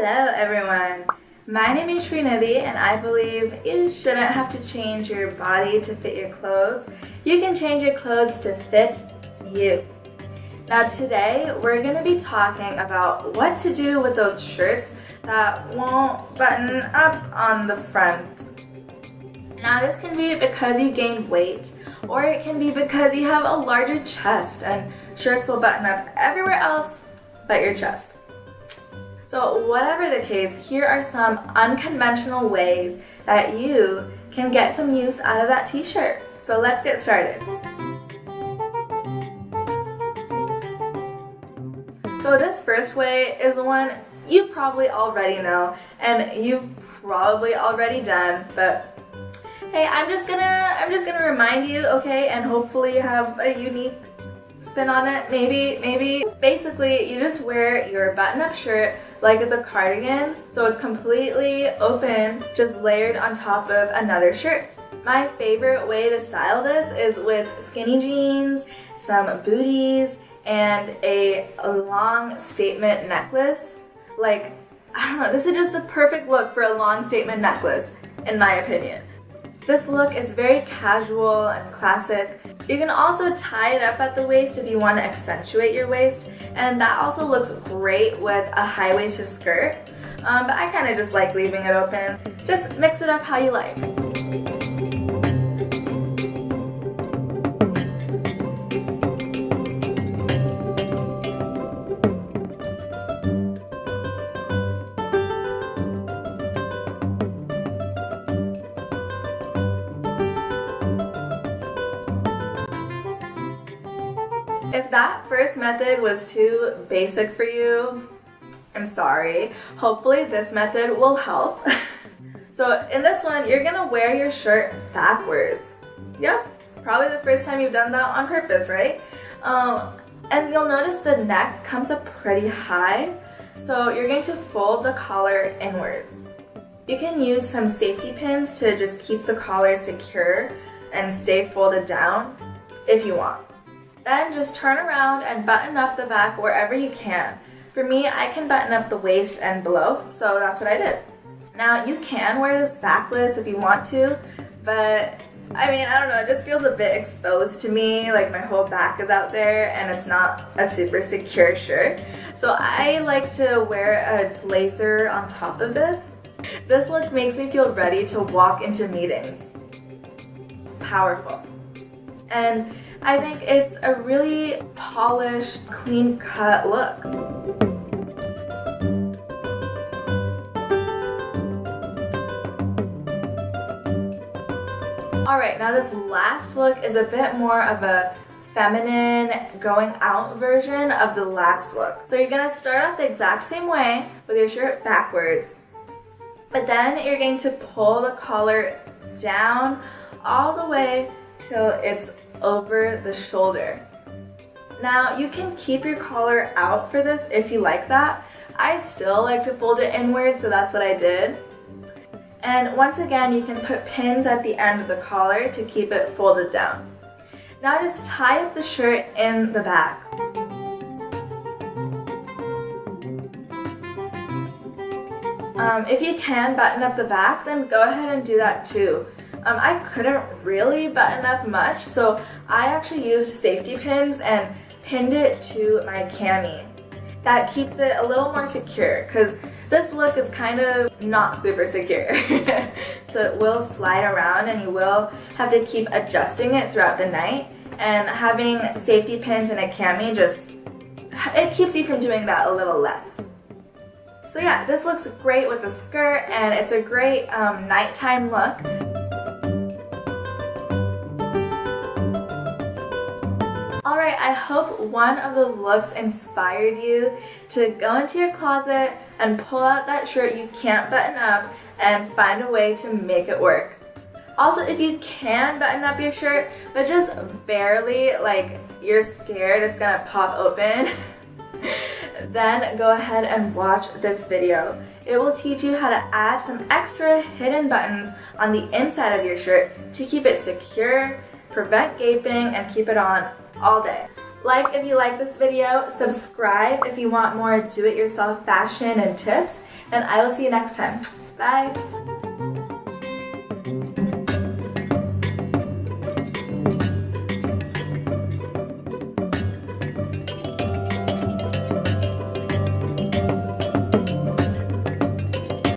Hello everyone! My name is Srinidhi and I believe you shouldn't have to change your body to fit your clothes. You can change your clothes to fit you. Now today we're going to be talking about what to do with those shirts that won't button up on the front. Now this can be because you gained weight, or it can be because you have a larger chest and shirts will button up everywhere else but your chest. So whatever the case, here are some unconventional ways that you can get some use out of that t-shirt. So let's get started. So this first way is one you probably already know and you've probably already done, but hey, I'm just gonna remind you, okay, and hopefully you have a unique spin on it. Maybe basically you just wear your button-up shirt like it's a cardigan, so it's completely open, just layered on top of another shirt. My favorite way to style this is with skinny jeans, some booties, and a long statement necklace. Like, I don't know, this is just the perfect look for a long statement necklace, in my opinion. This look is very casual and classic. You can also tie it up at the waist if you want to accentuate your waist, and that also looks great with a high-waisted skirt, but I kind of just like leaving it open. Just mix it up how you like. If that first method was too basic for you, I'm sorry. Hopefully this method will help. So in this one, you're gonna wear your shirt backwards. Yep, probably the first time you've done that on purpose, right? And you'll notice the neck comes up pretty high, so you're going to fold the collar inwards. You can use some safety pins to just keep the collar secure and stay folded down if you want. Then just turn around and button up the back wherever you can. For me, I can button up the waist and below, so that's what I did. Now you can wear this backless if you want to, but I mean, I don't know, it just feels a bit exposed to me, like my whole back is out there and it's not a super secure shirt. So I like to wear a blazer on top of this. This look makes me feel ready to walk into meetings. Powerful. And I think it's a really polished, clean-cut look. Alright, now this last look is a bit more of a feminine, going out version of the last look. So you're going to start off the exact same way with your shirt backwards, but then you're going to pull the collar down all the way till it's over the shoulder. Now you can keep your collar out for this if you like that. I still like to fold it inward, so that's what I did. And once again, you can put pins at the end of the collar to keep it folded down. Now just tie up the shirt in the back. If you can button up the back, then go ahead and do that too. I couldn't really button up much, so I actually used safety pins and pinned it to my cami. That keeps it a little more secure, because this look is kind of not super secure. So it will slide around and you will have to keep adjusting it throughout the night, and having safety pins and a cami it keeps you from doing that a little less. So yeah, this looks great with the skirt, and it's a great nighttime look. Alright, I hope one of those looks inspired you to go into your closet and pull out that shirt you can't button up and find a way to make it work. Also, if you can button up your shirt, but just barely, like you're scared it's gonna pop open, then go ahead and watch this video. It will teach you how to add some extra hidden buttons on the inside of your shirt to keep it secure, prevent gaping, and keep it on all day. Like if you like this video, subscribe if you want more do-it-yourself fashion and tips, and I will see you next time. Bye!